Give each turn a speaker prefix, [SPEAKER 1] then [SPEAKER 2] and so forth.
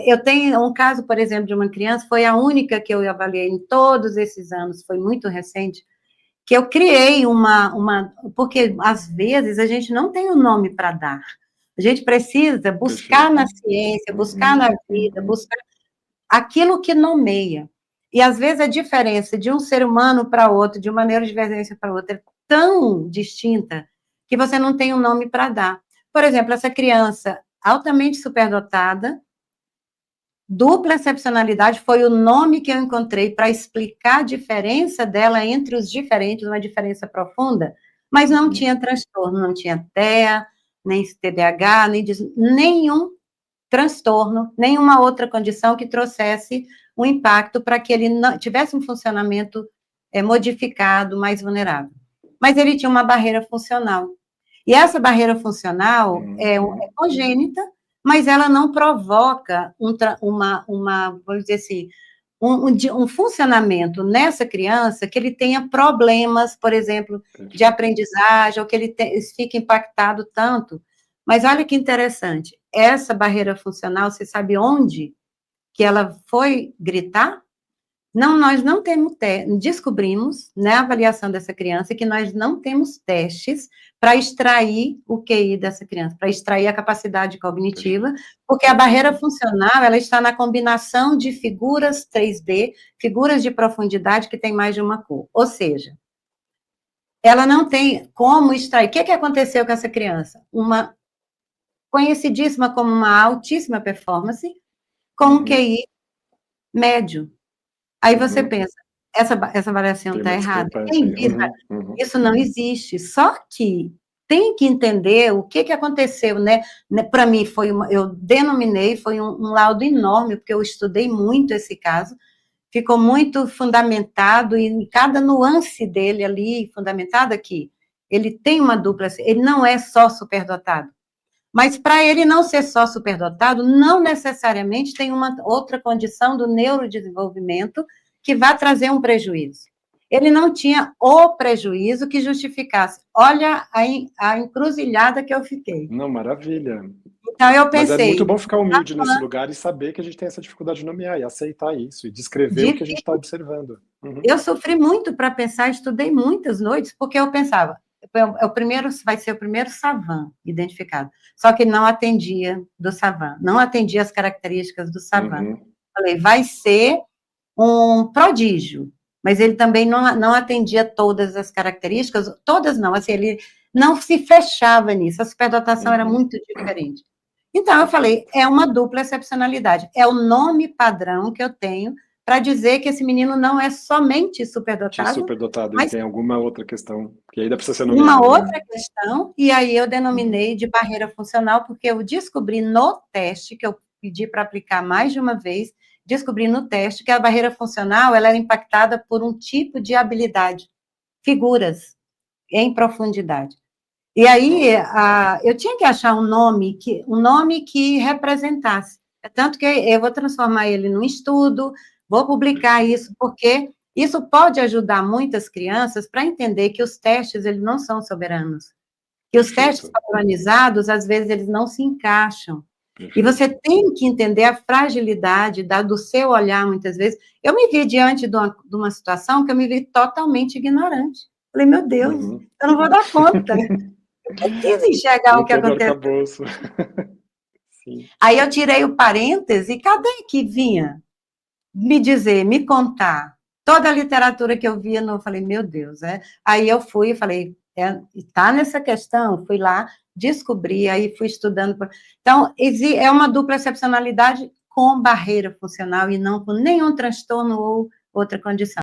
[SPEAKER 1] Eu tenho um caso, por exemplo, de uma criança, foi a única que eu avaliei em todos esses anos, foi muito recente, que eu criei porque às vezes a gente não tem um nome para dar. A gente precisa buscar na ciência, buscar na vida, buscar aquilo que nomeia. E às vezes a diferença de um ser humano para outro, de uma neurodivergência para outra, é tão distinta que você não tem um nome para dar. Por exemplo, essa criança altamente superdotada, dupla excepcionalidade foi o nome que eu encontrei para explicar a diferença dela entre os diferentes, uma diferença profunda, mas não tinha transtorno, não tinha TEA, nem TDAH, nenhum transtorno, nenhuma outra condição que trouxesse um impacto para que ele não, tivesse um funcionamento modificado, mais vulnerável. Mas ele tinha uma barreira funcional. E essa barreira funcional é congênita, mas ela não provoca vamos dizer assim, um funcionamento nessa criança que ele tenha problemas, por exemplo, de aprendizagem, ou que ele fique impactado tanto. Mas olha que interessante, essa barreira funcional, você sabe onde que ela foi gritar? Não, nós não temos descobrimos, na avaliação dessa criança, que nós não temos testes para extrair o QI dessa criança, para extrair a capacidade cognitiva, porque a barreira funcional, ela está na combinação de figuras 3D, figuras de profundidade que tem mais de uma cor. Ou seja, ela não tem como extrair. O que aconteceu com essa criança? Uma conhecidíssima como uma altíssima performance, com um QI médio. Aí você pensa, essa avaliação está errada. Isso não existe. Só que tem que entender o que aconteceu, né? Para mim, eu denominei, foi um laudo enorme, porque eu estudei muito esse caso, ficou muito fundamentado, e em cada nuance dele ali, fundamentado aqui, ele tem uma dupla, ele não é só superdotado. Mas para ele não ser só superdotado, não necessariamente tem uma outra condição do neurodesenvolvimento que vai trazer um prejuízo. Ele não tinha o prejuízo que justificasse. Olha a encruzilhada que eu fiquei.
[SPEAKER 2] Não, maravilha.
[SPEAKER 1] Então eu pensei...
[SPEAKER 2] Mas é muito bom ficar humilde nesse lugar e saber que a gente tem essa dificuldade de nomear e aceitar isso, e descrever o que a gente está observando.
[SPEAKER 1] Eu sofri muito para pensar, estudei muitas noites, porque eu pensava, vai ser o primeiro Savan identificado. Só que não atendia do Savan, não atendia as características do Savan. Falei, vai ser um prodígio, mas ele também não atendia todas as características, todas não, assim, ele não se fechava nisso, a superdotação era muito diferente. Então, eu falei, é uma dupla excepcionalidade, é o nome padrão que eu tenho para dizer que esse menino não é somente superdotado,
[SPEAKER 2] mas tem alguma outra questão, que ainda precisa ser nomeada.
[SPEAKER 1] Uma outra questão, e aí eu denominei de barreira funcional, porque eu descobri no teste, que eu pedi para aplicar mais de uma vez, descobri no teste que a barreira funcional ela era impactada por um tipo de habilidade, figuras em profundidade. E aí eu tinha que achar um nome que representasse. Tanto que eu vou transformar ele num estudo, vou publicar isso, porque isso pode ajudar muitas crianças para entender que os testes, eles não são soberanos. Que os testes padronizados, às vezes, eles não se encaixam. E você tem que entender a fragilidade do seu olhar, muitas vezes. Eu me vi diante de uma situação que eu me vi totalmente ignorante. Falei, meu Deus, eu não vou dar conta. Eu preciso enxergar o que aconteceu. Aí eu tirei o parêntese, e cadê que vinha me dizer, me contar toda a literatura que eu via? Eu falei, meu Deus, Aí eu fui e falei, está nessa questão, fui lá, descobri, aí fui estudando. Então, é uma dupla excepcionalidade com barreira funcional e não com nenhum transtorno ou outra condição.